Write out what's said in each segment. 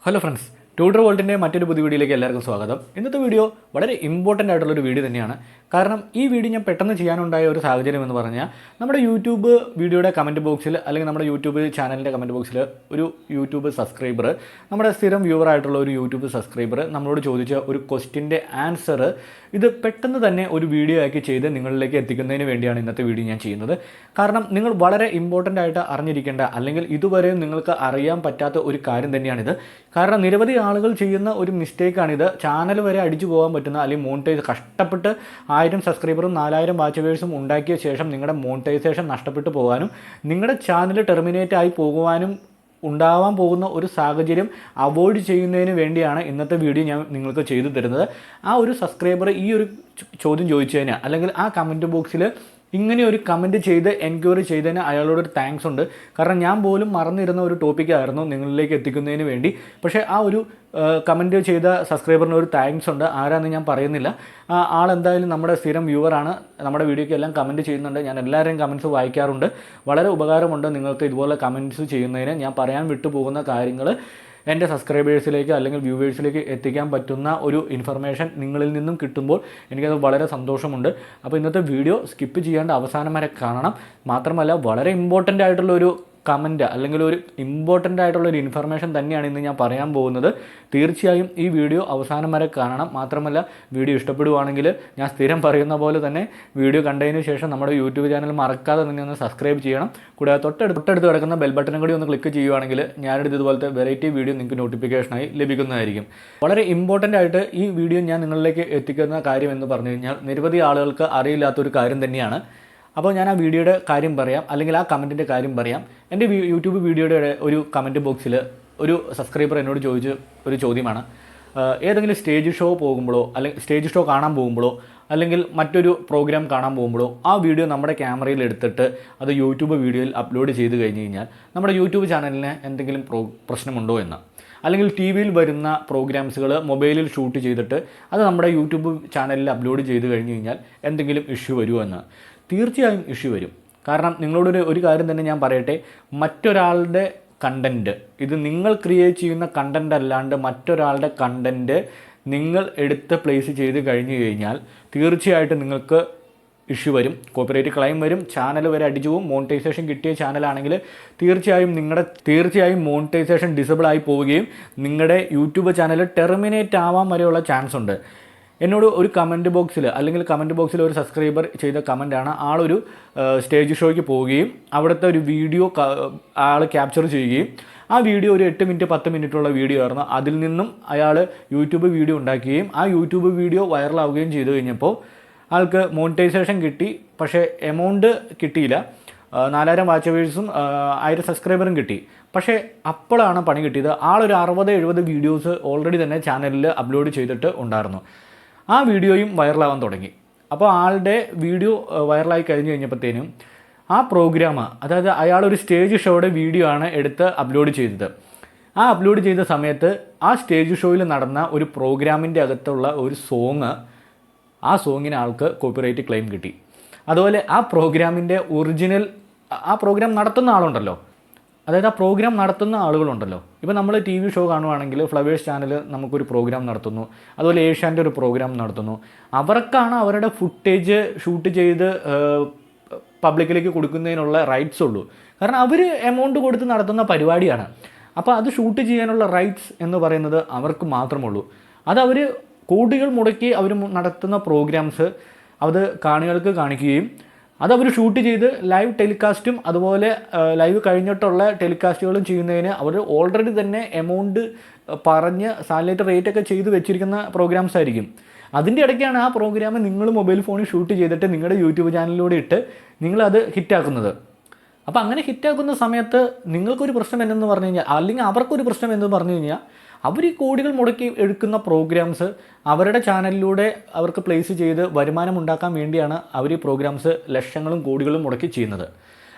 Hello friends, ട്യൂട്ടർവോൾട്ടിൻ്റെ മറ്റൊരു പുതിയ വീഡിയോയിലേക്ക് എല്ലാവർക്കും സ്വാഗതം. ഇന്നത്തെ വീഡിയോ വളരെ ഇമ്പോർട്ടൻ്റ് ആയിട്ടുള്ളൊരു വീഡിയോ തന്നെയാണ്. കാരണം ഈ വീഡിയോ ഞാൻ പെട്ടെന്ന് ചെയ്യാനുണ്ടായ ഒരു സാഹചര്യം എന്ന് പറഞ്ഞാൽ, നമ്മുടെ യൂട്യൂബ് വീഡിയോയുടെ കമൻറ്റ് ബോക്സിൽ അല്ലെങ്കിൽ നമ്മുടെ യൂട്യൂബ് ചാനലിൻ്റെ കമൻറ്റ് ബോക്സിൽ ഒരു യൂട്യൂബ് സബ്സ്ക്രൈബർ, നമ്മുടെ സ്ഥിരം വ്യൂവർ ആയിട്ടുള്ള ഒരു യൂട്യൂബ് സബ്സ്ക്രൈബർ നമ്മളോട് ചോദിച്ച ഒരു ക്വസ്റ്റിൻ്റെ ആൻസർ ഇത് പെട്ടെന്ന് തന്നെ ഒരു വീഡിയോ ആക്കി ചെയ്ത് നിങ്ങളിലേക്ക് എത്തിക്കുന്നതിന് വേണ്ടിയാണ് ഇന്നത്തെ വീഡിയോ ഞാൻ ചെയ്യുന്നത്. കാരണം നിങ്ങൾ വളരെ ഇമ്പോർട്ടൻ്റ് ആയിട്ട് അറിഞ്ഞിരിക്കേണ്ട അല്ലെങ്കിൽ ഇതുവരെയും നിങ്ങൾക്ക് അറിയാൻ പറ്റാത്ത ഒരു കാര്യം തന്നെയാണിത്. കാരണം നിരവധി ആളുകൾ ചെയ്യുന്ന ഒരു മിസ്റ്റേക്കാണിത്. ചാനൽ വരെ അടിച്ചു പോകാൻ പറ്റുന്ന അല്ലെങ്കിൽ മോണിറ്റൈസ് കഷ്ടപ്പെട്ട് 1000 സബ്സ്ക്രൈബറും 4000 വാച്ചവേഴ്സും ഉണ്ടാക്കിയ ശേഷം നിങ്ങളുടെ മോണിറ്റൈസേഷൻ നഷ്ടപ്പെട്ടു പോകാനും നിങ്ങളുടെ ചാനൽ ടെർമിനേറ്റ് ആയി പോകുവാനും ഉണ്ടാവാൻ പോകുന്ന ഒരു സാഹചര്യം അവോയ്ഡ് ചെയ്യുന്നതിന് വേണ്ടിയാണ് ഇന്നത്തെ വീഡിയോ ഞാൻ നിങ്ങൾക്ക് ചെയ്തു തരുന്നത്. ആ ഒരു സബ്സ്ക്രൈബർ ഈ ഒരു ചോദ്യം ചോദിച്ചതിന് അല്ലെങ്കിൽ ആ കമൻറ്റ് ബോക്സിൽ ഇങ്ങനെ ഒരു കമൻറ്റ് ചെയ്ത് എൻക്വയറി ചെയ്തതിന് അയാളോടൊരു താങ്ക്സ് ഉണ്ട്. കാരണം ഞാൻ പോലും മറന്നിരുന്ന ഒരു ടോപ്പിക്കായിരുന്നു നിങ്ങളിലേക്ക് എത്തിക്കുന്നതിന് വേണ്ടി. പക്ഷേ ആ ഒരു കമൻറ്റ് ചെയ്ത സബ്സ്ക്രൈബറിന് ഒരു താങ്ക്സ് ഉണ്ട്. ആരാന്ന് ഞാൻ പറയുന്നില്ല. ആളെന്തായാലും നമ്മുടെ സ്ഥിരം വ്യൂവറാണ്. നമ്മുടെ വീഡിയോയ്ക്ക് എല്ലാം കമൻറ്റ് ചെയ്യുന്നുണ്ട്. ഞാൻ എല്ലാവരെയും കമൻറ്റ്സ് വായിക്കാറുണ്ട്. വളരെ ഉപകാരമുണ്ട് നിങ്ങൾക്ക് ഇതുപോലെ കമൻറ്റ്സ് ചെയ്യുന്നതിന്. ഞാൻ പറയാൻ വിട്ടുപോകുന്ന കാര്യങ്ങൾ എൻ്റെ സബ്സ്ക്രൈബേഴ്സിലേക്ക് അല്ലെങ്കിൽ വ്യൂവേഴ്സിലേക്ക് എത്തിക്കാൻ പറ്റുന്ന ഒരു ഇൻഫർമേഷൻ നിങ്ങളിൽ നിന്നും കിട്ടുമ്പോൾ എനിക്കത് വളരെ സന്തോഷമുണ്ട്. അപ്പോൾ ഇന്നത്തെ വീഡിയോ സ്കിപ്പ് ചെയ്യാണ്ട് അവസാനം വരെ കാണണം. മാത്രമല്ല വളരെ ഇമ്പോർട്ടൻ്റ് ആയിട്ടുള്ളൊരു കമൻറ്റ് അല്ലെങ്കിൽ ഒരു ഇമ്പോർട്ടൻ്റ് ആയിട്ടുള്ളൊരു ഇൻഫർമേഷൻ തന്നെയാണ് ഇന്ന് ഞാൻ പറയാൻ പോകുന്നത്. തീർച്ചയായും ഈ വീഡിയോ അവസാനം വരെ കാണണം. മാത്രമല്ല വീഡിയോ ഇഷ്ടപ്പെടുവാണെങ്കിൽ ഞാൻ സ്ഥിരം പറയുന്ന പോലെ തന്നെ വീഡിയോ കണ്ടതിന് ശേഷം നമ്മുടെ യൂട്യൂബ് ചാനൽ മറക്കാതെ തന്നെ ഒന്ന് സബ്സ്ക്രൈബ് ചെയ്യണം. കൂടാതെ തൊട്ടടുത്ത് കിടക്കുന്ന ബെൽ ബട്ടനും കൂടി ഒന്ന് ക്ലിക്ക് ചെയ്യുവാണെങ്കിൽ ഞാനെടുത്ത് ഇതുപോലത്തെ വെറൈറ്റി വീഡിയോ നിങ്ങൾക്ക് നോട്ടിഫിക്കേഷനായി ലഭിക്കുന്നതായിരിക്കും. വളരെ ഇമ്പോർട്ടൻ്റ് ആയിട്ട് ഈ വീഡിയോ ഞാൻ നിങ്ങളിലേക്ക് എത്തിക്കുന്ന കാര്യം എന്ന് പറഞ്ഞു കഴിഞ്ഞാൽ നിരവധി ആളുകൾക്ക് അറിയില്ലാത്തൊരു കാര്യം തന്നെയാണ്. അപ്പോൾ ഞാൻ ആ വീഡിയോയുടെ കാര്യം പറയാം, അല്ലെങ്കിൽ ആ കമൻറ്റിൻ്റെ കാര്യം പറയാം. എൻ്റെ യൂട്യൂബ് വീഡിയോയുടെ ഒരു കമൻറ്റ് ബോക്സിൽ ഒരു സബ്സ്ക്രൈബർ എന്നോട് ചോദിച്ച ഒരു ചോദ്യമാണ്, ഏതെങ്കിലും സ്റ്റേജ് ഷോ പോകുമ്പോഴോ അല്ലെങ്കിൽ സ്റ്റേജ് ഷോ കാണാൻ പോകുമ്പോഴോ അല്ലെങ്കിൽ മറ്റൊരു പ്രോഗ്രാം കാണാൻ പോകുമ്പോഴോ ആ വീഡിയോ നമ്മുടെ ക്യാമറയിൽ എടുത്തിട്ട് അത് യൂട്യൂബ് വീഡിയോയിൽ അപ്ലോഡ് ചെയ്ത് കഴിഞ്ഞ് കഴിഞ്ഞാൽ നമ്മുടെ യൂട്യൂബ് ചാനലിന് എന്തെങ്കിലും പ്രശ്നമുണ്ടോ എന്ന്. അല്ലെങ്കിൽ ടി വിയിൽ വരുന്ന പ്രോഗ്രാംസുകൾ മൊബൈലിൽ ഷൂട്ട് ചെയ്തിട്ട് അത് നമ്മുടെ യൂട്യൂബ് ചാനലിൽ അപ്ലോഡ് ചെയ്ത് കഴിഞ്ഞ് കഴിഞ്ഞാൽ എന്തെങ്കിലും ഇഷ്യൂ വരുമോ എന്ന്. തീർച്ചയായും ഇഷ്യൂ വരും. കാരണം നിങ്ങളോടൊരു കാര്യം തന്നെ ഞാൻ പറയട്ടെ, മറ്റൊരാളുടെ കണ്ടൻറ്റ്, ഇത് നിങ്ങൾ ക്രിയേറ്റ് ചെയ്യുന്ന കണ്ടൻറ്റ് അല്ലാണ്ട് മറ്റൊരാളുടെ കണ്ടൻറ്റ് നിങ്ങൾ എടുത്ത് പ്ലേസ് ചെയ്ത് കഴിഞ്ഞ് കഴിഞ്ഞാൽ തീർച്ചയായിട്ടും നിങ്ങൾക്ക് ഇഷ്യൂ വരും. കോപ്പിറൈറ്റ് ക്ലെയിം വരും. ചാനൽ വരെ അടിച്ചു പോകും. മോണിറ്റൈസേഷൻ കിട്ടിയ ചാനലാണെങ്കിൽ തീർച്ചയായും മോണിറ്റൈസേഷൻ ഡിസബിൾ ആയി പോവുകയും നിങ്ങളുടെ യൂട്യൂബ് ചാനൽ ടെർമിനേറ്റ് ആവാൻ വരെയുള്ള ചാൻസ് ഉണ്ട്. എന്നോട് ഒരു കമൻറ്റ് ബോക്സിൽ ഒരു സബ്സ്ക്രൈബർ ചെയ്ത കമൻറ്റാണ്, ആളൊരു സ്റ്റേജ് ഷോയ്ക്ക് പോവുകയും അവിടുത്തെ ഒരു വീഡിയോ ആൾ ക്യാപ്ചർ ചെയ്യുകയും ആ വീഡിയോ ഒരു 8 മിനിറ്റ് 10 മിനിറ്റുള്ള വീഡിയോ ആയിരുന്നു. അതിൽ നിന്നും അയാൾ യൂട്യൂബ് വീഡിയോ ഉണ്ടാക്കുകയും ആ യൂട്യൂബ് വീഡിയോ വൈറലാവുകയും ചെയ്തു കഴിഞ്ഞപ്പോൾ ആൾക്ക് മോണിറ്റൈസേഷൻ കിട്ടി. പക്ഷേ എമൗണ്ട് കിട്ടിയില്ല. 4000 വാച്ചവേഴ്സും 1000 സബ്സ്ക്രൈബറും കിട്ടി. പക്ഷേ അപ്പോഴാണ് പണി കിട്ടിയത്. ആളൊരു 60-70 വീഡിയോസ് ഓൾറെഡി തന്നെ ചാനലിൽ അപ്ലോഡ് ചെയ്തിട്ട് ഉണ്ടായിരുന്നു. ആ വീഡിയോയും വൈറലാവാൻ തുടങ്ങി. അപ്പോൾ ആളുടെ വീഡിയോ വൈറലായി കഴിഞ്ഞപ്പോഴത്തേനും ആ പ്രോഗ്രാം, അതായത് അയാളൊരു സ്റ്റേജ് ഷോയുടെ വീഡിയോ ആണ് എടുത്ത് അപ്ലോഡ് ചെയ്തത്. ആ അപ്ലോഡ് ചെയ്ത സമയത്ത് ആ സ്റ്റേജ് ഷോയിൽ നടന്ന ഒരു പ്രോഗ്രാമിൻ്റെ അകത്തുള്ള ഒരു ആ സോങ്ങിന് ആൾക്ക് കോപ്പിറൈറ്റ് ക്ലെയിം കിട്ടി. അതുപോലെ ആ പ്രോഗ്രാമിൻ്റെ ആ പ്രോഗ്രാം നടത്തുന്ന ആളുണ്ടല്ലോ, അതായത് ആ പ്രോഗ്രാം നടത്തുന്ന ആളുകളുണ്ടല്ലോ. ഇപ്പോൾ നമ്മൾ ടി വി ഷോ കാണുവാണെങ്കിൽ ഫ്ലവേഴ്സ് ചാനൽ നമുക്കൊരു പ്രോഗ്രാം നടത്തുന്നു, അതുപോലെ ഏഷ്യാൻ്റെ ഒരു പ്രോഗ്രാം നടത്തുന്നു. അവർക്കാണ് അവരുടെ ഫുട്ടേജ് ഷൂട്ട് ചെയ്ത് പബ്ലിക്കിലേക്ക് കൊടുക്കുന്നതിനുള്ള റൈറ്റ്സ് ഉള്ളൂ. കാരണം അവർ എമൗണ്ട് കൊടുത്ത് നടത്തുന്ന പരിപാടിയാണ്. അപ്പോൾ അത് ഷൂട്ട് ചെയ്യാനുള്ള റൈറ്റ്സ് എന്ന് പറയുന്നത് അവർക്ക് മാത്രമുള്ളൂ. അതവർ കോടികൾ മുടക്കി അവർ നടത്തുന്ന പ്രോഗ്രാംസ് അത് കാണികൾക്ക് കാണിക്കുകയും അതവർ ഷൂട്ട് ചെയ്ത് ലൈവ് ടെലികാസ്റ്റും അതുപോലെ ലൈവ് കഴിഞ്ഞിട്ടുള്ള ടെലികാസ്റ്റുകളും ചെയ്യുന്നതിന് അവർ ഓൾറെഡി തന്നെ എമൗണ്ട് പറഞ്ഞ് സാറ്റലൈറ്റ് റേറ്റൊക്കെ ചെയ്ത് വെച്ചിരിക്കുന്ന പ്രോഗ്രാംസ് ആയിരിക്കും. അതിൻ്റെ ഇടയ്ക്കാണ് ആ പ്രോഗ്രാം നിങ്ങൾ മൊബൈൽ ഫോണിൽ ഷൂട്ട് ചെയ്തിട്ട് നിങ്ങളുടെ യൂട്യൂബ് ചാനലിലൂടെ ഇട്ട് നിങ്ങളത് ഹിറ്റാക്കുന്നത്. അപ്പോൾ അങ്ങനെ ഹിറ്റാക്കുന്ന സമയത്ത് നിങ്ങൾക്കൊരു പ്രശ്നം എന്തെന്ന് പറഞ്ഞു കഴിഞ്ഞാൽ, അല്ലെങ്കിൽ അവർക്കൊരു പ്രശ്നം എന്ന് പറഞ്ഞു കഴിഞ്ഞാൽ, അവർ ഈ കോടികൾ മുടക്കി എടുക്കുന്ന പ്രോഗ്രാംസ് അവരുടെ ചാനലിലൂടെ അവർക്ക് പ്ലേസ് ചെയ്ത് വരുമാനം ഉണ്ടാക്കാൻ വേണ്ടിയാണ് അവർ ഈ പ്രോഗ്രാംസ് ലക്ഷങ്ങളും കോടികളും മുടക്കി ചെയ്യുന്നത്.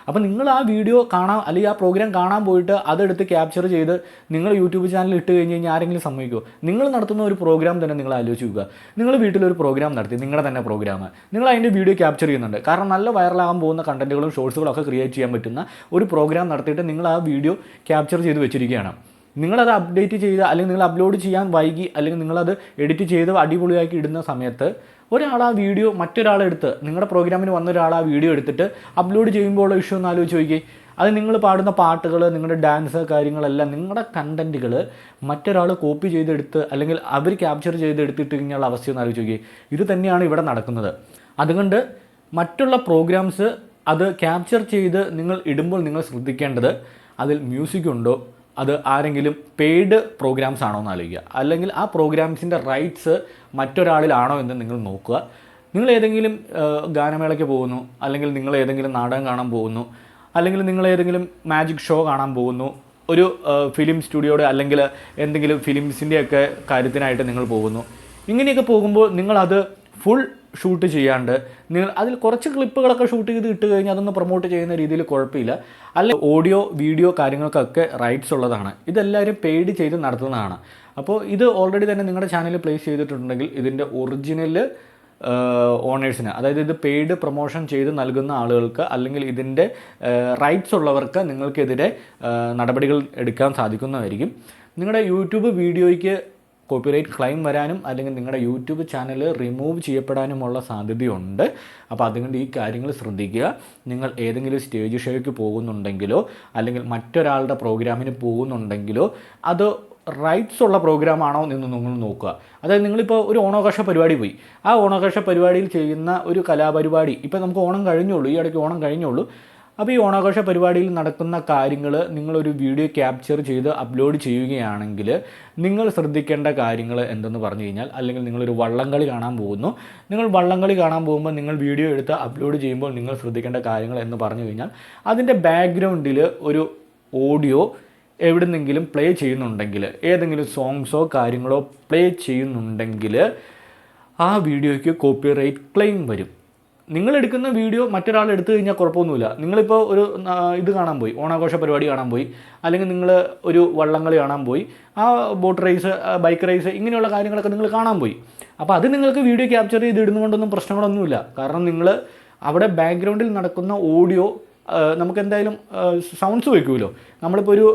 അപ്പോൾ നിങ്ങൾ ആ വീഡിയോ കാണാൻ അല്ലെങ്കിൽ ആ പ്രോഗ്രാം കാണാൻ പോയിട്ട് അതെടുത്ത് ക്യാപ്ചർ ചെയ്ത് നിങ്ങൾ യൂട്യൂബ് ചാനലിൽ ഇട്ട് കഴിഞ്ഞ് കഴിഞ്ഞാൽ ആരെങ്കിലും സമ്മതിക്കുമോ? നിങ്ങൾ നടത്തുന്ന ഒരു പ്രോഗ്രാം തന്നെ നിങ്ങൾ ആലോചിച്ച് നോക്കുക. നിങ്ങൾ വീട്ടിലൊരു പ്രോഗ്രാം നടത്തി, നിങ്ങളുടെ തന്നെ പ്രോഗ്രാം, നിങ്ങൾ അതിൻ്റെ വീഡിയോ ക്യാപ്ചർ ചെയ്യുന്നുണ്ട്. കാരണം നല്ല വൈറലാകാൻ പോകുന്ന കണ്ടൻറ്റുകളും ഷോർട്സുകളും ഒക്കെ ക്രിയേറ്റ് ചെയ്യാൻ പറ്റുന്ന ഒരു പ്രോഗ്രാം നടത്തിയിട്ട് നിങ്ങൾ ആ വീഡിയോ ക്യാപ്ചർ ചെയ്ത് വെച്ചിരിക്കുകയാണ്. നിങ്ങളത് അപ്ഡേറ്റ് ചെയ്ത് അല്ലെങ്കിൽ നിങ്ങൾ അപ്ലോഡ് ചെയ്യാൻ വൈകി അല്ലെങ്കിൽ നിങ്ങളത് എഡിറ്റ് ചെയ്ത് അടിപൊളിയാക്കി ഇടുന്ന സമയത്ത് ഒരാൾ ആ വീഡിയോ മറ്റൊരാളെടുത്ത് നിങ്ങളുടെ പ്രോഗ്രാമിന് വന്ന ഒരാൾ ആ വീഡിയോ എടുത്തിട്ട് അപ്ലോഡ് ചെയ്യുമ്പോൾ ഉള്ള ഇഷ്യൂ ഒന്ന് ആലോചിച്ച് നോക്കിയേ. അത് നിങ്ങൾ പാടുന്ന പാട്ടുകൾ, നിങ്ങളുടെ ഡാൻസ് കാര്യങ്ങളെല്ലാം നിങ്ങളുടെ കണ്ടൻറ്റുകൾ മറ്റൊരാൾ കോപ്പി ചെയ്തെടുത്ത് അല്ലെങ്കിൽ അവർ ക്യാപ്ചർ ചെയ്തെടുത്തിട്ട് കഴിഞ്ഞുള്ള അവസ്ഥയൊന്ന് ആലോചിച്ച് നോക്കിയേ. ഇത് തന്നെയാണ് ഇവിടെ നടക്കുന്നത്. അതുകൊണ്ട് മറ്റുള്ള പ്രോഗ്രാംസ് അത് ക്യാപ്ചർ ചെയ്ത് നിങ്ങൾ ഇടുമ്പോൾ നിങ്ങൾ ശ്രദ്ധിക്കേണ്ടത് അതിൽ മ്യൂസിക് ഉണ്ടോ, അത് ആരെങ്കിലും പെയ്ഡ് പ്രോഗ്രാംസ് ആണോ എന്ന് ആലോചിക്കുക. അല്ലെങ്കിൽ ആ പ്രോഗ്രാംസിൻ്റെ റൈറ്റ്സ് മറ്റൊരാളിലാണോ എന്ന് നിങ്ങൾ നോക്കുക. നിങ്ങൾ ഏതെങ്കിലും ഗാനമേളയ്ക്ക് പോകുന്നു, അല്ലെങ്കിൽ നിങ്ങൾ ഏതെങ്കിലും നാടകം കാണാൻ പോകുന്നു, അല്ലെങ്കിൽ നിങ്ങൾ ഏതെങ്കിലും മാജിക് ഷോ കാണാൻ പോകുന്നു, ഒരു ഫിലിം സ്റ്റുഡിയോയുടെ അല്ലെങ്കിൽ എന്തെങ്കിലും ഫിലിംസിൻ്റെയൊക്കെ കാര്യത്തിനായിട്ട് നിങ്ങൾ പോകുന്നു. ഇങ്ങനെയൊക്കെ പോകുമ്പോൾ നിങ്ങളത് ഫുൾ ഷൂട്ട് ചെയ്യാണ്ട് നിങ്ങൾ അതിൽ കുറച്ച് ക്ലിപ്പുകളൊക്കെ ഷൂട്ട് ചെയ്ത് ഇട്ട് കഴിഞ്ഞാൽ അതൊന്ന് പ്രൊമോട്ട് ചെയ്യുന്ന രീതിയിൽ കുഴപ്പമില്ല. അല്ലെങ്കിൽ ഓഡിയോ വീഡിയോ കാര്യങ്ങൾക്കൊക്കെ റൈറ്റ്സ് ഉള്ളതാണ്. ഇതെല്ലാവരും പെയ്ഡ് ചെയ്ത് നടത്തുന്നതാണ്. അപ്പോൾ ഇത് ഓൾറെഡി തന്നെ നിങ്ങളുടെ ചാനലിൽ പ്ലേസ് ചെയ്തിട്ടുണ്ടെങ്കിൽ ഇതിൻ്റെ ഒറിജിനൽ ഓണേഴ്സിന്, അതായത് ഇത് പെയ്ഡ് പ്രൊമോഷൻ ചെയ്ത് നൽകുന്ന ആളുകൾക്ക് അല്ലെങ്കിൽ ഇതിൻ്റെ റൈറ്റ്സ് ഉള്ളവർക്ക് നിങ്ങൾക്കെതിരെ നടപടികൾ എടുക്കാൻ സാധിക്കുന്നതായിരിക്കും. നിങ്ങളുടെ യൂട്യൂബ് വീഡിയോയ്ക്ക് കോപ്പിറൈറ്റ് ക്ലെയിം വരാനും അല്ലെങ്കിൽ നിങ്ങളുടെ യൂട്യൂബ് ചാനൽ റിമൂവ് ചെയ്യപ്പെടാനുമുള്ള സാധ്യതയുണ്ട്. അപ്പോൾ അതുകൊണ്ട് ഈ കാര്യങ്ങൾ ശ്രദ്ധിക്കുക. നിങ്ങൾ ഏതെങ്കിലും സ്റ്റേജ് ഷോയ്ക്ക് പോകുന്നുണ്ടെങ്കിലോ അല്ലെങ്കിൽ മറ്റൊരാളുടെ പ്രോഗ്രാമിന് പോകുന്നുണ്ടെങ്കിലോ അത് റൈറ്റ്സ് ഉള്ള പ്രോഗ്രാമാണോ എന്ന് നിങ്ങൾ നോക്കുക. അതായത് നിങ്ങളിപ്പോൾ ഒരു ഓണാഘോഷ പരിപാടി പോയി, ആ ഓണാഘോഷ പരിപാടിയിൽ ചെയ്യുന്ന ഒരു കലാപരിപാടി, ഇപ്പോൾ നമുക്ക് ഓണം കഴിഞ്ഞുള്ളൂ, ഈ ഇടയ്ക്ക് ഓണം കഴിഞ്ഞുള്ളൂ. അപ്പോൾ ഈ ഓണാഘോഷ പരിപാടിയിൽ നടക്കുന്ന കാര്യങ്ങൾ നിങ്ങളൊരു വീഡിയോ ക്യാപ്ചർ ചെയ്ത് അപ്ലോഡ് ചെയ്യുകയാണെങ്കിൽ നിങ്ങൾ ശ്രദ്ധിക്കേണ്ട കാര്യങ്ങൾ എന്തെന്ന് പറഞ്ഞു കഴിഞ്ഞാൽ, അല്ലെങ്കിൽ നിങ്ങളൊരു വള്ളംകളി കാണാൻ പോകുന്നു, നിങ്ങൾ വള്ളംകളി കാണാൻ പോകുമ്പോൾ നിങ്ങൾ വീഡിയോ എടുത്ത് അപ്ലോഡ് ചെയ്യുമ്പോൾ നിങ്ങൾ ശ്രദ്ധിക്കേണ്ട കാര്യങ്ങൾ എന്ന് പറഞ്ഞു കഴിഞ്ഞാൽ, അതിൻ്റെ ബാക്ക്ഗ്രൗണ്ടിൽ ഒരു ഓഡിയോ എവിടെന്നെങ്കിലും പ്ലേ ചെയ്യുന്നുണ്ടെങ്കിൽ, ഏതെങ്കിലും സോങ്സോ കാര്യങ്ങളോ പ്ലേ ചെയ്യുന്നുണ്ടെങ്കിൽ ആ വീഡിയോയ്ക്ക് കോപ്പിറൈറ്റ് ക്ലെയിം വരും. നിങ്ങളെടുക്കുന്ന വീഡിയോ മറ്റൊരാൾ എടുത്തു കഴിഞ്ഞാൽ കുഴപ്പമൊന്നുമില്ല. നിങ്ങളിപ്പോൾ ഒരു ഇത് കാണാൻ പോയി, ഓണാഘോഷ പരിപാടി കാണാൻ പോയി, അല്ലെങ്കിൽ നിങ്ങൾ ഒരു വള്ളംകളി കാണാൻ പോയി, ആ ബോട്ട് റേസ്, ബൈക്ക് റേസ്, ഇങ്ങനെയുള്ള കാര്യങ്ങളൊക്കെ നിങ്ങൾ കാണാൻ പോയി. അപ്പോൾ അത് നിങ്ങൾക്ക് വീഡിയോ ക്യാപ്ചർ ചെയ്ത് ഇടുന്നതുകൊണ്ടൊന്നും പ്രശ്നങ്ങളൊന്നുമില്ല. കാരണം നിങ്ങൾ അവിടെ ബാക്ക്ഗ്രൗണ്ടിൽ നടക്കുന്ന ഓഡിയോ നമുക്ക് എന്തായാലും സൗണ്ട്സ് വയ്ക്കുമല്ലോ. നമ്മളിപ്പോൾ ഒരു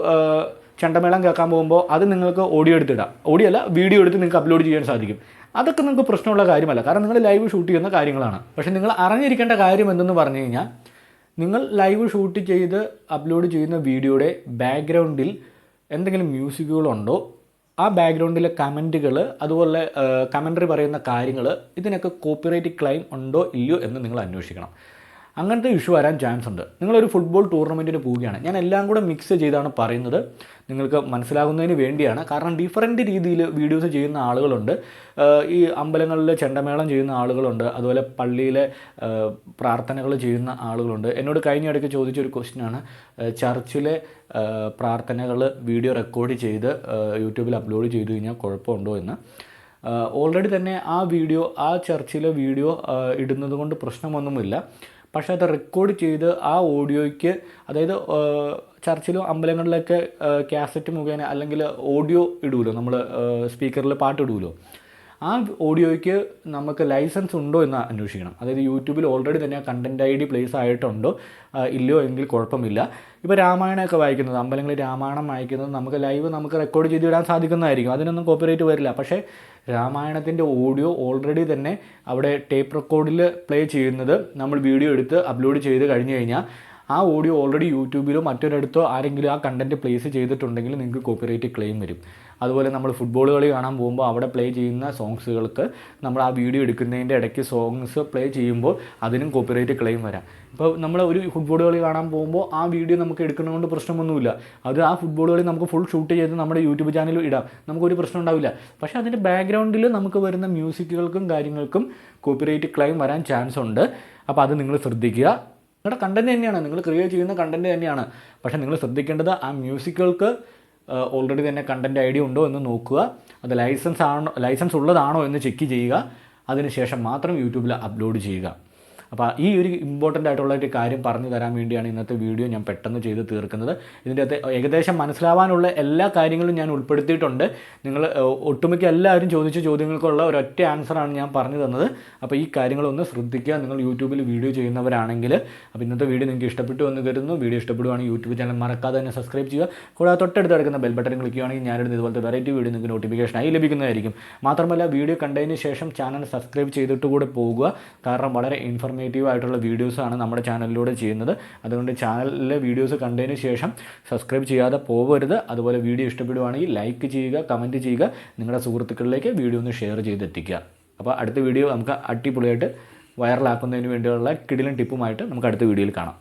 ചെണ്ടമേളം കേൾക്കാൻ പോകുമ്പോൾ അത് നിങ്ങൾക്ക് ഓഡിയോ എടുത്തിടാം, ഓഡിയോ അല്ല വീഡിയോ എടുത്ത് നിങ്ങൾക്ക് അപ്ലോഡ് ചെയ്യാൻ സാധിക്കും. അതൊക്കെ നിങ്ങൾക്ക് പ്രശ്നമുള്ള കാര്യമല്ല, കാരണം നിങ്ങൾ ലൈവ് ഷൂട്ട് ചെയ്യുന്ന കാര്യങ്ങളാണ്. പക്ഷേ നിങ്ങൾ അറിഞ്ഞിരിക്കേണ്ട കാര്യം എന്തെന്ന് പറഞ്ഞു കഴിഞ്ഞാൽ, നിങ്ങൾ ലൈവ് ഷൂട്ട് ചെയ്ത് അപ്ലോഡ് ചെയ്യുന്ന വീഡിയോയുടെ ബാക്ക്ഗ്രൗണ്ടിൽ എന്തെങ്കിലും മ്യൂസിക്കുകളുണ്ടോ, ആ ബാക്ക്ഗ്രൗണ്ടിലെ കമൻറ്റുകൾ, അതുപോലെ കമൻറ്ററി പറയുന്ന കാര്യങ്ങൾ, ഇതിനൊക്കെ കോപ്പിറൈറ്റ് ക്ലെയിം ഉണ്ടോ ഇല്ലയോ എന്ന് നിങ്ങൾ അന്വേഷിക്കണം. അങ്ങനത്തെ ഇഷ്യൂ വരാൻ ചാൻസ് ഉണ്ട്. നിങ്ങളൊരു ഫുട്ബോൾ ടൂർണമെൻറ്റിന് പോവുകയാണ്, ഞാൻ എല്ലാം കൂടെ മിക്സ് ചെയ്താണ് പറയുന്നത്, നിങ്ങൾക്ക് മനസ്സിലാകുന്നതിന് വേണ്ടിയാണ്. കാരണം ഡിഫറൻറ്റ് രീതിയിൽ വീഡിയോസ് ചെയ്യുന്ന ആളുകളുണ്ട്. ഈ അമ്പലങ്ങളിൽ ചെണ്ടമേളം ചെയ്യുന്ന ആളുകളുണ്ട്, അതുപോലെ പള്ളിയിലെ പ്രാർത്ഥനകൾ ചെയ്യുന്ന ആളുകളുണ്ട്. എന്നോട് കഴിഞ്ഞ ഇടയ്ക്ക് ചോദിച്ചൊരു ക്വസ്റ്റ്യനാണ്, ചർച്ചിലെ പ്രാർത്ഥനകൾ വീഡിയോ റെക്കോർഡ് ചെയ്ത് യൂട്യൂബിൽ അപ്ലോഡ് ചെയ്തു കഴിഞ്ഞാൽ കുഴപ്പമുണ്ടോ എന്ന്. ഓൾറെഡി തന്നെ ആ വീഡിയോ, ആ ചർച്ചിലെ വീഡിയോ ഇടുന്നത് കൊണ്ട് പ്രശ്നമൊന്നുമില്ല. പക്ഷേ അത് റെക്കോർഡ് ചെയ്ത് ആ ഓഡിയോയ്ക്ക്, അതായത് ചർച്ചിലും അമ്പലങ്ങളിലൊക്കെ കാസറ്റ് മുഖേന അല്ലെങ്കിൽ ഓഡിയോ ഇടുമല്ലോ, നമ്മൾ സ്പീക്കറിൽ പാട്ട് ഇടുമല്ലോ, ആ ഓഡിയോയ്ക്ക് നമുക്ക് ലൈസൻസ് ഉണ്ടോ എന്ന് അന്വേഷിക്കണം. അതായത് യൂട്യൂബിൽ ഓൾറെഡി തന്നെ ആ കണ്ടൻറ് ID പ്ലേസ് ആയിട്ടുണ്ടോ ഇല്ലയോ എങ്കിൽ കുഴപ്പമില്ല. ഇപ്പോൾ രാമായണമൊക്കെ വായിക്കുന്നത്, അമ്പലങ്ങളിൽ രാമായണം വായിക്കുന്നത് നമുക്ക് റെക്കോർഡ് ചെയ്ത് ഇടാൻ സാധിക്കുന്നതായിരിക്കും, അതിനൊന്നും കോപ്പിറൈറ്റ് വരില്ല. പക്ഷേ രാമായണത്തിൻ്റെ ഓഡിയോ ഓൾറെഡി തന്നെ അവിടെ ടേപ്പ് റെക്കോർഡിൽ പ്ലേ ചെയ്യുന്നത് നമ്മൾ വീഡിയോ എടുത്ത് അപ്ലോഡ് ചെയ്ത് കഴിഞ്ഞ് കഴിഞ്ഞാൽ ആ ഓഡിയോ ഓൾറെഡി യൂട്യൂബിലോ മറ്റൊരിടത്തോ ആരെങ്കിലും ആ കണ്ടൻറ്റ് പ്ലേസ് ചെയ്തിട്ടുണ്ടെങ്കിൽ നിങ്ങൾക്ക് കോപ്പിറൈറ്റ് ക്ലെയിം വരും. അതുപോലെ നമ്മൾ ഫുട്ബോൾ കളി കാണാൻ പോകുമ്പോൾ അവിടെ പ്ലേ ചെയ്യുന്ന സോങ്സുകൾക്ക് നമ്മൾ ആ വീഡിയോ എടുക്കുന്നതിൻ്റെ ഇടയ്ക്ക് സോങ്സ് പ്ലേ ചെയ്യുമ്പോൾ അതിനും കോപ്പിറൈറ്റ് ക്ലെയിം വരാം. ഇപ്പോൾ നമ്മൾ ഒരു ഫുട്ബോൾ കളി കാണാൻ പോകുമ്പോൾ ആ വീഡിയോ നമുക്ക് എടുക്കുന്നതുകൊണ്ട് പ്രശ്നമൊന്നുമില്ല. അത് ആ ഫുട്ബോൾ കളി നമുക്ക് ഫുൾ ഷൂട്ട് ചെയ്ത് നമ്മുടെ യൂട്യൂബ് ചാനലിൽ ഇടാം, നമുക്കൊരു പ്രശ്നം ഉണ്ടാവില്ല. പക്ഷേ അതിൻ്റെ ബാക്ക്ഗ്രൗണ്ടിൽ നമുക്ക് വരുന്ന മ്യൂസിക്കുകൾക്കും കാര്യങ്ങൾക്കും കോപ്പിറൈറ്റ് ക്ലെയിം വരാൻ ചാൻസ് ഉണ്ട്. അപ്പോൾ അത് നിങ്ങൾ ശ്രദ്ധിക്കുക. നിങ്ങളുടെ കണ്ടൻറ്റ് തന്നെയാണ്, നിങ്ങൾ ക്രിയേറ്റ് ചെയ്യുന്ന കണ്ടൻറ്റ് തന്നെയാണ്. പക്ഷേ നിങ്ങൾ ശ്രദ്ധിക്കേണ്ടത് ആ മ്യൂസിക്കുകൾക്ക് ഓൾറെഡി തന്നെ കണ്ടൻറ്റ് ID ഉണ്ടോ എന്ന് നോക്കുക. അത് ലൈസൻസ് ഉള്ളതാണോ എന്ന് ചെക്ക് ചെയ്യുക. അതിനുശേഷം മാത്രം യൂട്യൂബിൽ അപ്ലോഡ് ചെയ്യുക. അപ്പോൾ ഈ ഒരു ഇമ്പോർട്ടൻ്റ് ആയിട്ടുള്ള ഒരു കാര്യം പറഞ്ഞു തരാൻ വേണ്ടിയാണ് ഇന്നത്തെ വീഡിയോ ഞാൻ പെട്ടെന്ന് ചെയ്ത് തീർക്കുന്നത്. ഇതിൻ്റെ അകത്ത് ഏകദേശം മനസ്സിലാവാനുള്ള എല്ലാ കാര്യങ്ങളും ഞാൻ ഉൾപ്പെടുത്തിയിട്ടുണ്ട്. നിങ്ങൾ ഒട്ടുമിക്ക എല്ലാവരും ചോദിച്ച ചോദ്യങ്ങൾക്കുള്ള ഒരൊറ്റ ആൻസറാണ് ഞാൻ പറഞ്ഞു തന്നത്. അപ്പോൾ ഈ കാര്യങ്ങളൊന്ന് ശ്രദ്ധിക്കുക. നിങ്ങൾ യൂട്യൂബിൽ വീഡിയോ ചെയ്യുന്നവരാണെങ്കിൽ. അപ്പോൾ ഇന്നത്തെ വീഡിയോ നിങ്ങൾക്ക് ഇഷ്ടപ്പെട്ടു എന്ന് കരുതുന്നു. വീഡിയോ ഇഷ്ടപ്പെടുവാണെങ്കിൽ യൂട്യൂബ് ചാനൽ മറക്കാതെ തന്നെ സബ്സ്ക്രൈബ് ചെയ്യുക. കൂടാതെ തൊട്ടടുത്ത് കിടക്കുന്ന ബെൽ ബട്ടൺ ക്ലിക്ക് ചെയ്യുകയാണെങ്കിൽ ഞാനിടുന്ന ഇതുപോലത്തെ വെറൈറ്റി വീഡിയോ നിങ്ങൾക്ക് നോട്ടിഫിക്കേഷനായി ലഭിക്കുന്നതായിരിക്കും. മാത്രമല്ല വീഡിയോ കണ്ടതിന് ശേഷം ചാനൽ സബ്സ്ക്രൈബ് ചെയ്തിട്ട് കൂടെ പോകുക. കാരണം വളരെ ഇൻഫർമേറ്റീവ് ആയിട്ടുള്ള വീഡിയോസാണ് നമ്മുടെ ചാനലിലൂടെ ചെയ്യുന്നത്. അതുകൊണ്ട് ചാനലിലെ വീഡിയോസ് കണ്ടതിന് ശേഷം സബ്സ്ക്രൈബ് ചെയ്യാതെ പോകരുത്. അതുപോലെ വീഡിയോ ഇഷ്ടപ്പെടുവാണെങ്കിൽ ലൈക്ക് ചെയ്യുക, കമൻറ്റ് ചെയ്യുക, നിങ്ങളുടെ സുഹൃത്തുക്കളിലേക്ക് വീഡിയോ ഒന്ന് ഷെയർ ചെയ്തെത്തിക്കുക. അപ്പോൾ അടുത്ത വീഡിയോ നമുക്ക് അടിപൊളിയായിട്ട് വൈറലാക്കുന്നതിന് വേണ്ടിയുള്ള കിടിലൻ ടിപ്പുമായിട്ട് നമുക്ക് അടുത്ത വീഡിയോയിൽ കാണാം.